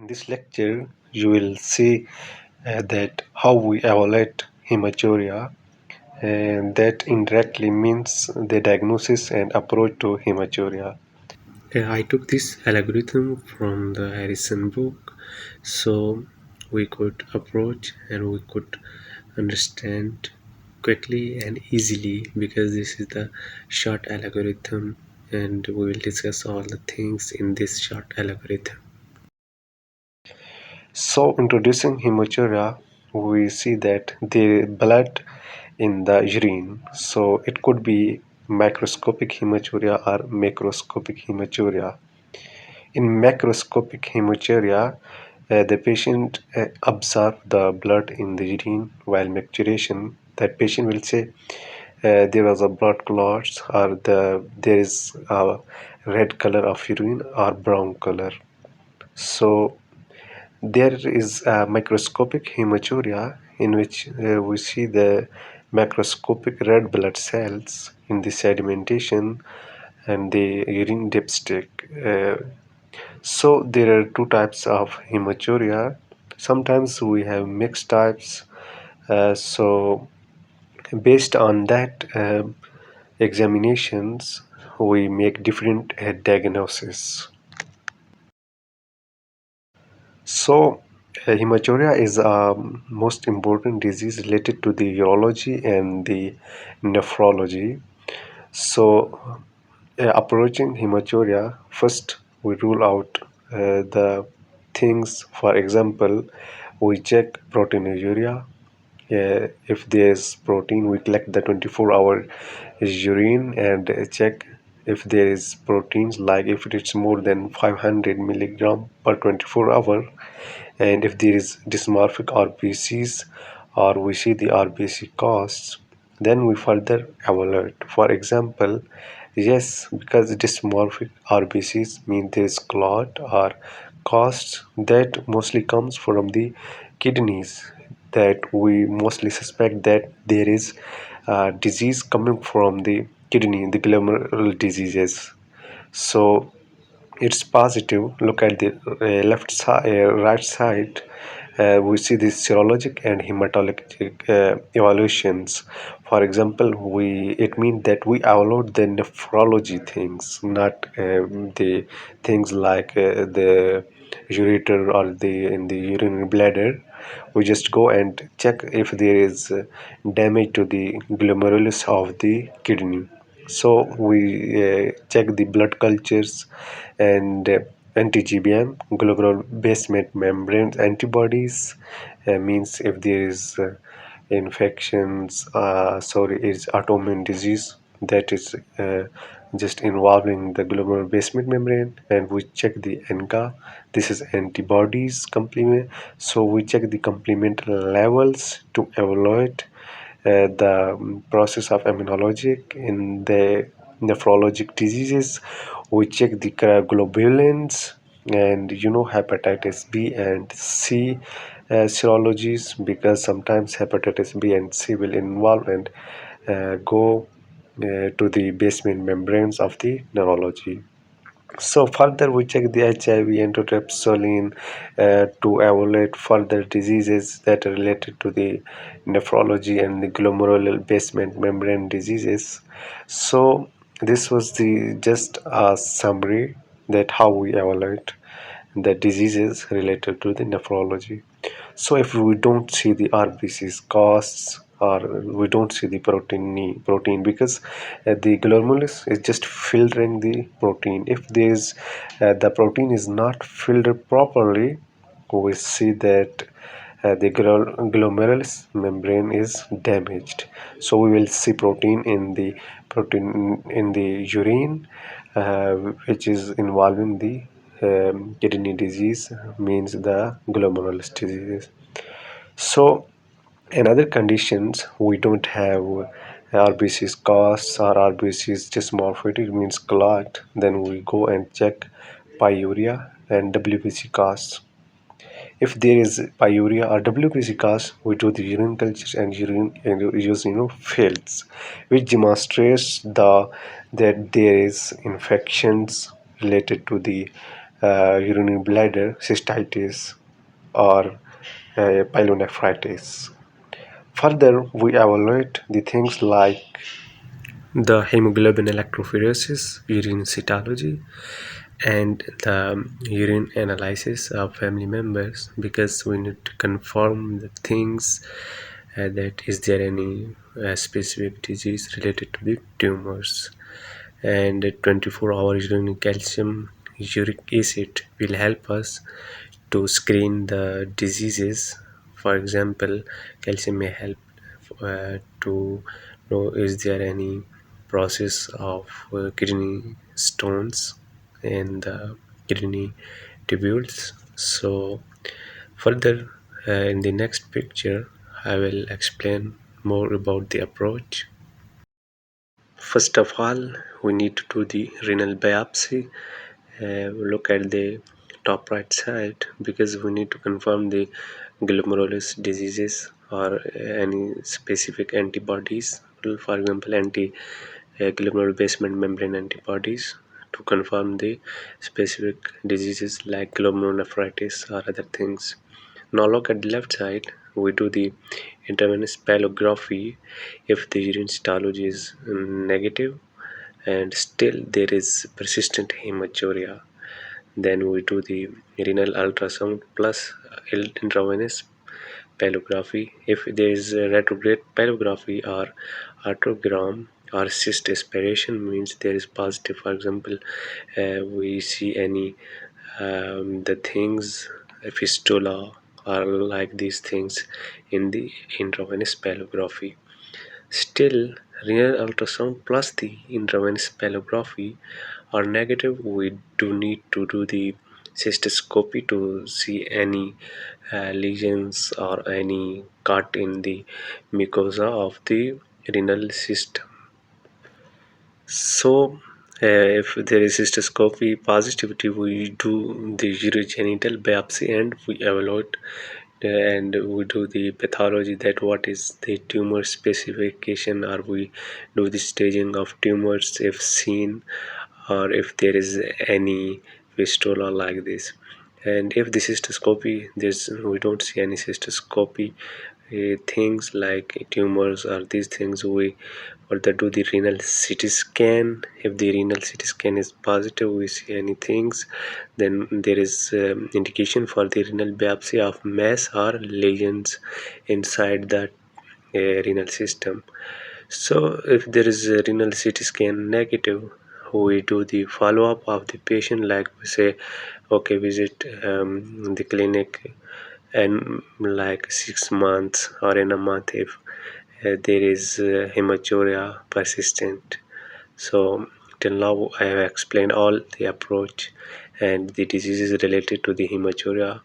In this lecture, you will see that how we evaluate hematuria, and that indirectly means the diagnosis and approach to hematuria. I took this algorithm from the Harrison book, so we could approach and we could understand quickly and easily because this is the short algorithm, and we will discuss all the things in this short algorithm. So, introducing hematuria, we see that the blood in the urine. So, it could be microscopic hematuria or macroscopic hematuria. In macroscopic hematuria, the patient observe the blood in the urine while maturation. That patient will say there was a blood clots or there is a red color of urine or brown color. So there is a microscopic hematuria in which we see the macroscopic red blood cells in the sedimentation and the urine dipstick. So there are two types of hematuria. Sometimes we have mixed types. So based on that examinations, we make different diagnoses. So, hematuria is a most important disease related to the urology and the nephrology. So, approaching hematuria, first we rule out the things. For example, we check proteinuria. If there's protein, we collect the 24-hour urine and check if there is proteins, like if it's more than 500 milligram per 24 hour, and if there is dysmorphic RBCs or we see the RBC costs, then we further evaluate. For example, yes, because dysmorphic RBCs mean there is clot or costs that mostly comes from the kidneys, that we mostly suspect that there is disease coming from the kidney, the glomerular diseases. So it's positive. Look at the left side, right side. We see the serologic and hematologic evaluations. For example, we it means that we evaluate the nephrology things, not the things like the ureter or the in the urinary bladder. We just go and check if there is damage to the glomerulus of the kidney. So we check the blood cultures and anti-GBM, glomerular basement membrane antibodies, means if there is infections, sorry, is autoimmune disease that is just involving the glomerular basement membrane, and we check the NCA. This is antibodies complement. So we check the complement levels to evaluate the process of immunologic in the nephrologic diseases. We check the globulins and hepatitis B and C serologies, because sometimes hepatitis B and C will involve and go to the basement membranes of the neurology. So further we check the HIV and tetracycline to evaluate further diseases that are related to the nephrology and the glomerular basement membrane diseases. So this was the just a summary that how we evaluate the diseases related to the nephrology. So if we don't see the RBCs costs, or we don't see the protein, because the glomerulus is just filtering the protein. If there's the protein is not filtered properly, we see that the glomerulus membrane is damaged. So we will see protein in the urine, uh, which is involving the kidney disease, means the glomerulus disease. So in other conditions, we don't have RBC's costs or RBC's dysmorphity, means clot. Then we go and check pyuria and WBC costs. If there is pyuria or WBC cast, we do the urine cultures and urine and use fields, which demonstrates that there is infections related to the urinary bladder cystitis, or pyelonephritis. Further, we evaluate the things like the hemoglobin electrophoresis, urine cytology, and the urine analysis of family members, because we need to confirm the things, that is there any specific disease related to the tumors. And 24-hour urine calcium uric acid will help us to screen the diseases. For example, calcium may help to know is there any process of kidney stones in the kidney tubules. So further, in the next picture, I will explain more about the approach. First of all, we need to do the renal biopsy. Look at the top right side, because we need to confirm the glomerulus diseases or any specific antibodies. For example, anti glomerular basement membrane antibodies, to confirm the specific diseases like glomerulonephritis or other things. Now look at the left side. We do the intravenous palliography. If the urine cytology is negative and still there is persistent hematuria, then we do the renal ultrasound plus intravenous palliography. If there is a retrograde palliography or arteriogram or cyst aspiration, means there is positive. For example, we see any the things, fistula or like these things in the intravenous palliography. Still, renal ultrasound plus the intravenous palliography are negative. We do need to do the cystoscopy to see any lesions or any cut in the mucosa of the renal system. So, if there is cystoscopy positivity, we do the urogenital biopsy and we evaluate, and we do the pathology, that what is the tumor specification, or we do the staging of tumors if seen, or if there is any fistula like this. And if the cystoscopy, this we don't see any cystoscopy things like tumors or these things, we further do the renal CT scan. If the renal CT scan is positive, we see any things, then there is indication for the renal biopsy of mass or lesions inside that renal system. So if there is a renal CT scan negative, we do the follow-up of the patient, like we say, okay, visit the clinic and like 6 months or in a month if there is hematuria persistent. So till now I have explained all the approach and the diseases related to the hematuria.